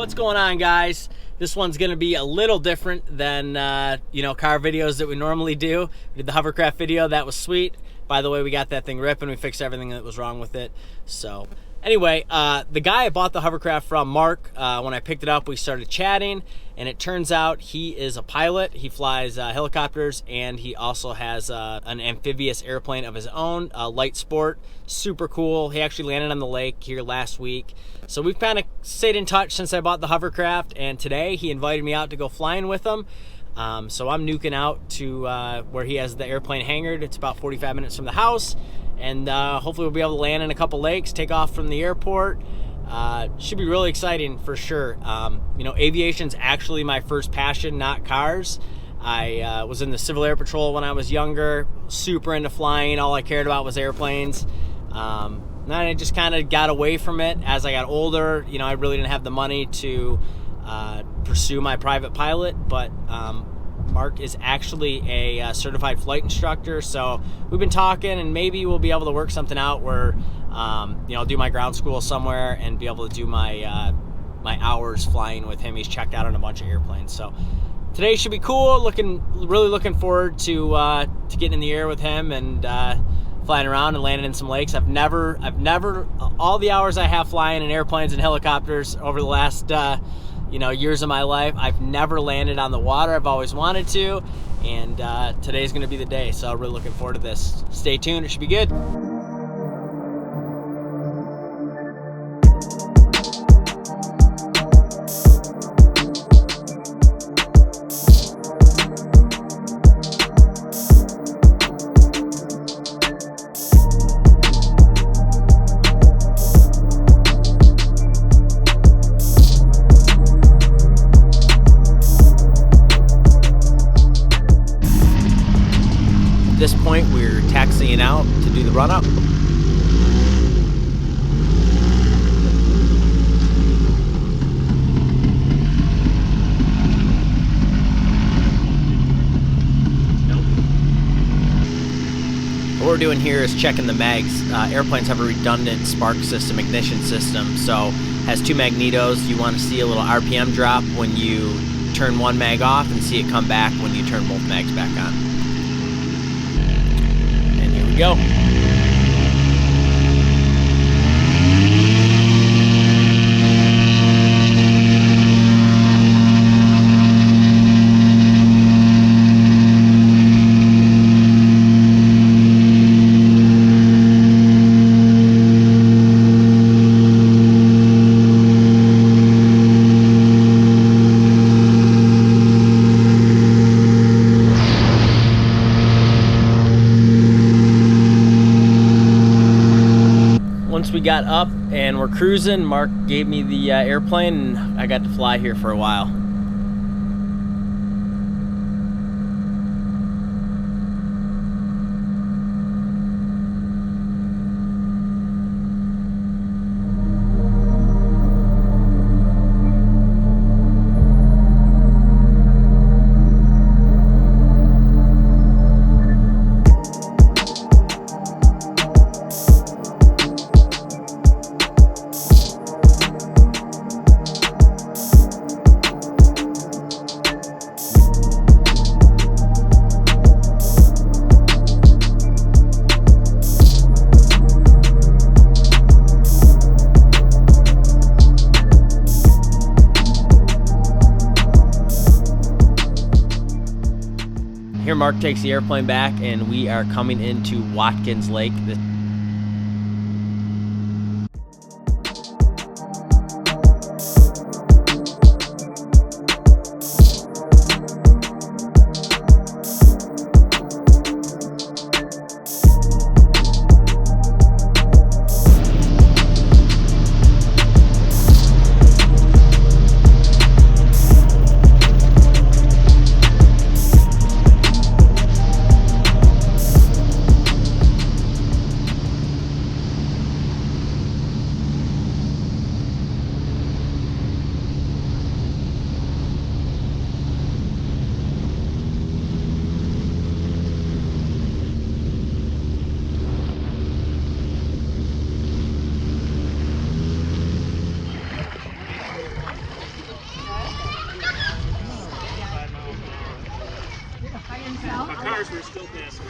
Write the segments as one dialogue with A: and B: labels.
A: What's going on, guys? This one's going to be a little different than car videos that we normally do. We did the hovercraft video. That was sweet. By the way, we got that thing ripping. We fixed everything that was wrong with it. So anyway, the guy I bought the hovercraft from, Mark, when I picked it up, we started chatting, and it turns out he is a pilot. He flies helicopters, and he also has an amphibious airplane of his own, light sport, super cool. He actually landed on the lake here last week. So we've kind of stayed in touch since I bought the hovercraft, and today he invited me out to go flying with him. So I'm nuking out to where he has the airplane hangared. It's about 45 minutes from the house, and hopefully we'll be able to land in a couple lakes, take off from the airport. Should be really exciting for sure. Aviation's actually my first passion, not cars. I was in the Civil Air Patrol when I was younger, super into flying. All I cared about was airplanes. Then I just kind of got away from it as I got older. I really didn't have the money to pursue my private pilot, but Mark is actually a certified flight instructor, so we've been talking, and maybe we'll be able to work something out where I'll do my ground school somewhere and be able to do my my hours flying with him. He's checked out on a bunch of airplanes, so today should be cool. Really looking forward to getting in the air with him and flying around and landing in some lakes. I've never all the hours I have flying in airplanes and helicopters over the last years of my life, I've never landed on the water. I've always wanted to, and today's going to be the day, so I'm really looking forward to this. Stay tuned, it should be good. At this point, we're taxiing out to do the run-up. What we're doing here is checking the mags. Airplanes have a redundant spark system, ignition system, so has two magnetos. You want to see a little RPM drop when you turn one mag off and see it come back when you turn both mags back on. Go. Once we got up and we're cruising, Mark gave me the airplane, and I got to fly here for a while. Here Mark takes the airplane back, and we are coming into Watkins Lake.
B: Cars were still passing.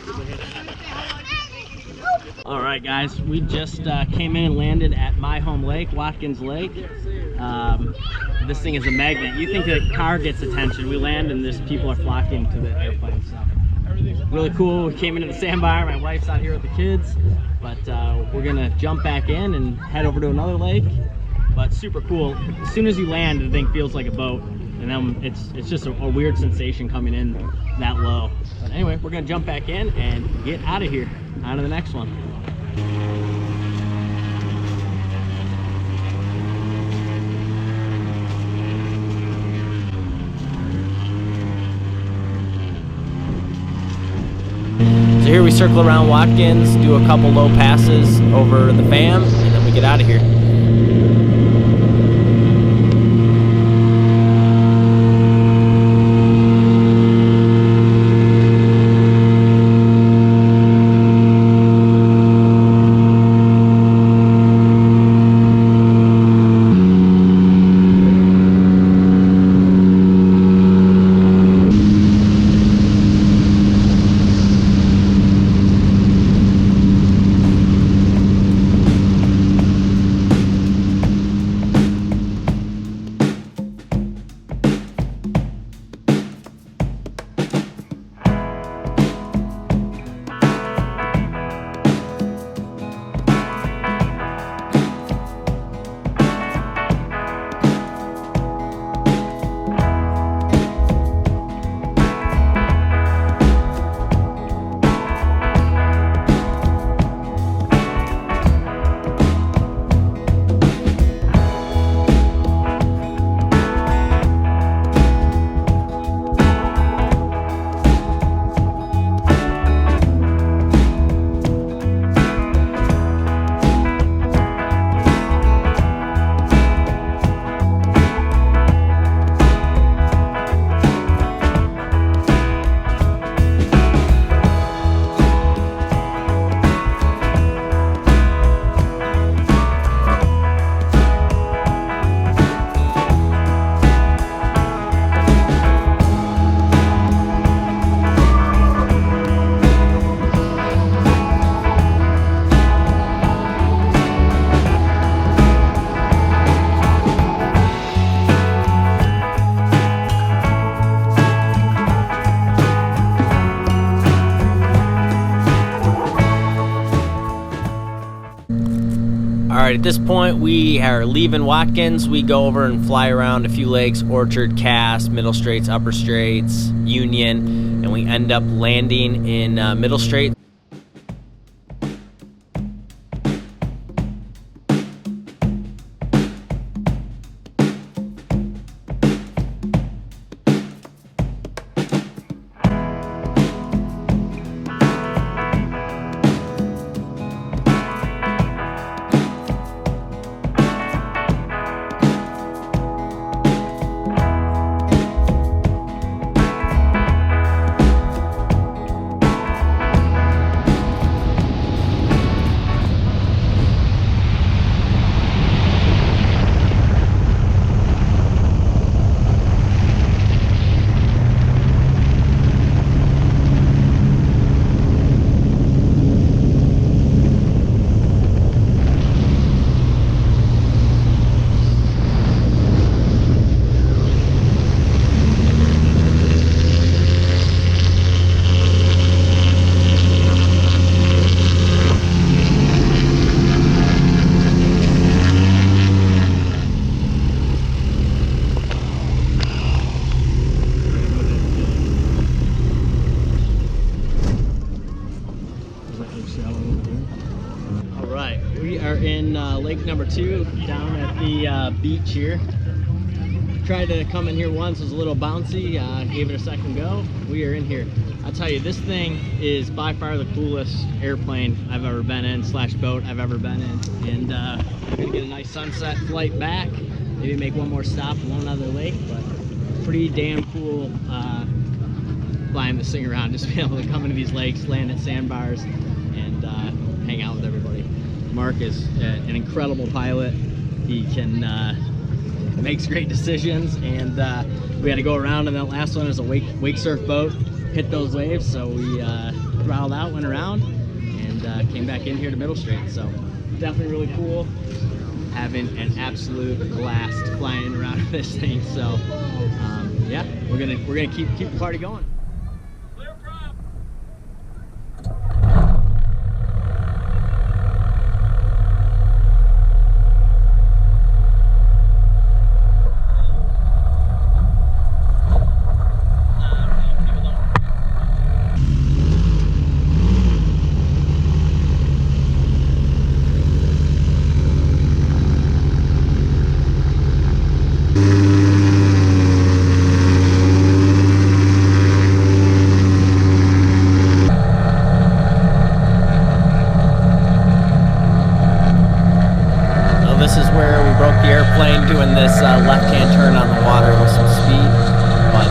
A: All right, guys, we just came in and landed at my home lake, Watkins Lake. This thing is a magnet. You think a car gets attention, we land and there's people are flocking to the airplane. So really cool. We came into the Sandbar. My wife's out here with the kids, but we're gonna jump back in and head over to another lake. But super cool. As soon as you land, the thing feels like a boat, and then it's just a weird sensation coming in that low. But anyway, we're gonna jump back in and get out of here. On to the next one. So here we circle around Watkins, do a couple low passes over the FAM, and then we get out of here. All right, at this point, we are leaving Watkins. We go over and fly around a few lakes: Orchard, Cass, Middle Straits, Upper Straits, Union, and we end up landing in Middle Straits. Lake number 2 down at the beach here. Tried to come in here once, it was a little bouncy, gave it a second go. We are in here. I'll tell you, this thing is by far the coolest airplane I've ever been in, slash boat I've ever been in. And we're gonna get a nice sunset flight back, maybe make one more stop in one other lake, but pretty damn cool flying this thing around, just being able to come into these lakes, land at sandbars, and hang out with everybody. Mark is an incredible pilot. He can makes great decisions, and we had to go around, and that last one is a wake surf boat. hit those waves, so we throttled out, went around, and came back in here to Middle Strait. So definitely really cool. Having an absolute blast flying around this thing. So yeah, we're gonna keep the party going. Doing this left-hand turn on the water with some speed, but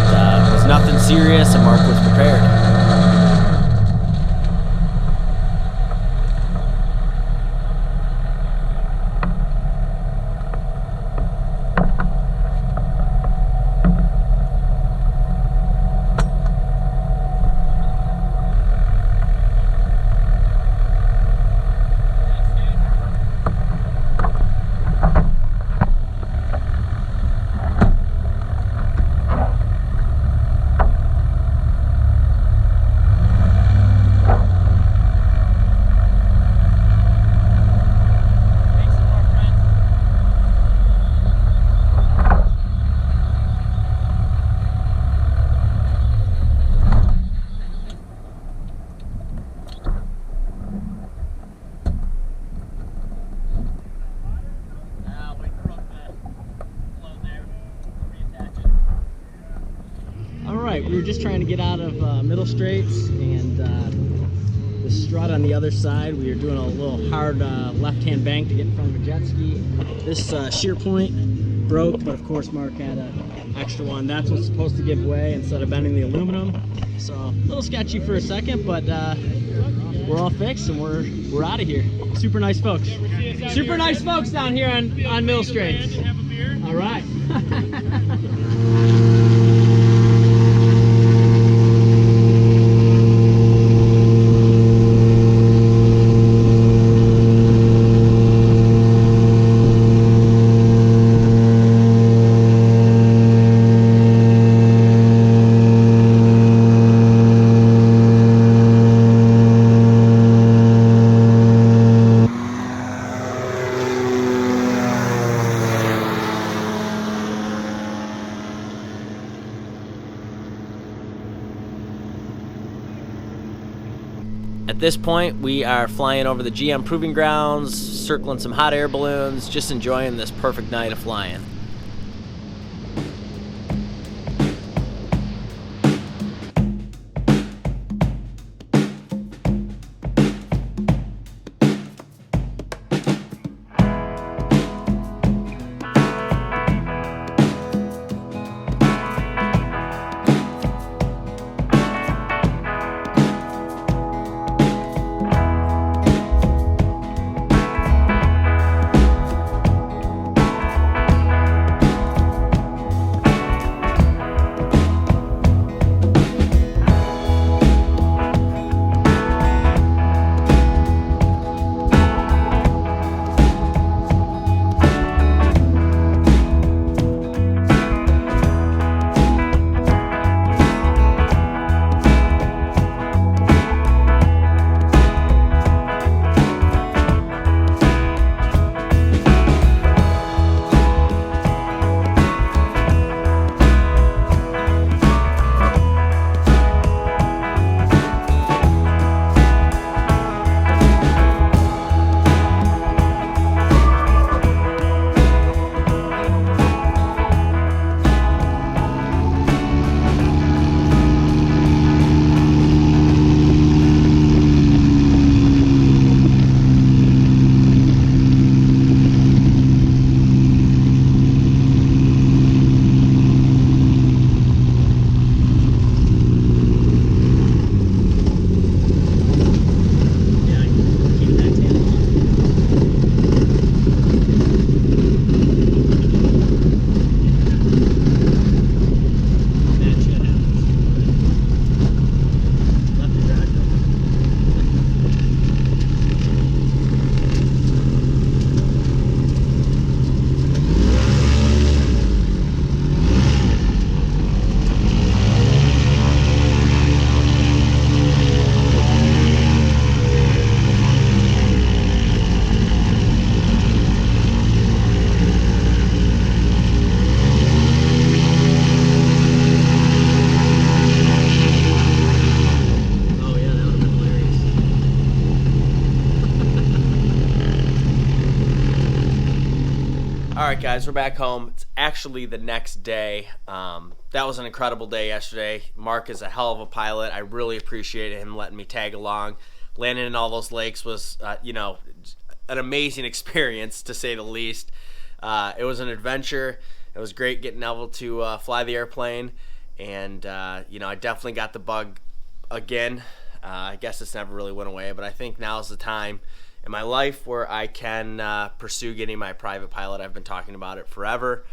A: it was nothing serious, and Mark was prepared. We were just trying to get out of Middle Straits, and the strut on the other side, we were doing a little hard left-hand bank to get in front of a jet ski. This shear point broke, but of course Mark had an extra one. That's what's supposed to give way instead of bending the aluminum. So a little sketchy for a second, but we're all fixed and we're out of here. Super nice folks. Super nice folks down here on Middle Straits. All right. At this point, we are flying over the GM Proving Grounds, circling some hot air balloons, just enjoying this perfect night of flying. right, guys, we're back home. It's actually the next day. That was an incredible day yesterday. Mark is a hell of a pilot. I really appreciated him letting me tag along. Landing in all those lakes was, an amazing experience, to say the least. It was an adventure. It was great getting able to fly the airplane. And, I definitely got the bug again. I guess it's never really went away, but I think now's the time in my life where I can pursue getting my private pilot. I've been talking about it forever.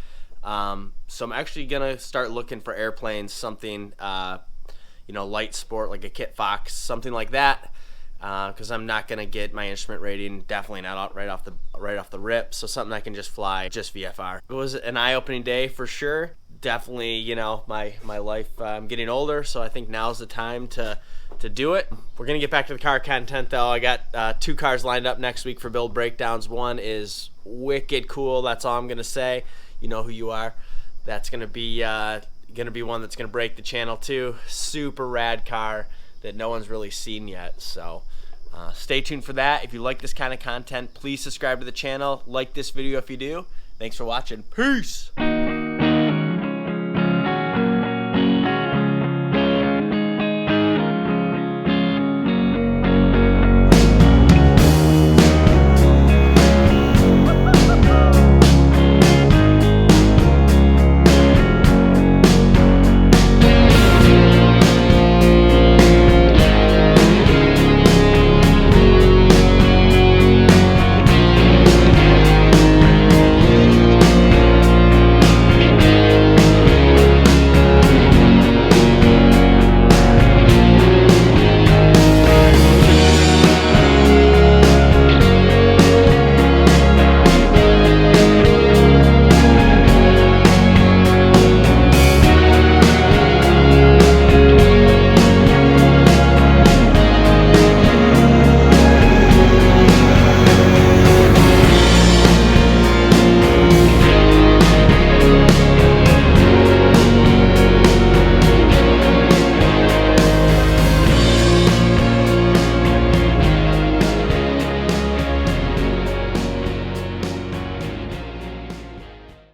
A: So I'm actually going to start looking for airplanes, something, light sport, like a Kit Fox, something like that, because I'm not going to get my instrument rating, definitely not right off the rip, so something I can just fly, just VFR. It was an eye-opening day for sure. Definitely, my life, I'm getting older, so I think now's the time to do it. We're going to get back to the car content, though. I got 2 cars lined up next week for build breakdowns. One is wicked cool. That's all I'm going to say. You know who you are. That's going to be one that's going to break the channel, too. Super rad car that no one's really seen yet. So stay tuned for that. If you like this kind of content, please subscribe to the channel. Like this video if you do. Thanks for watching. Peace!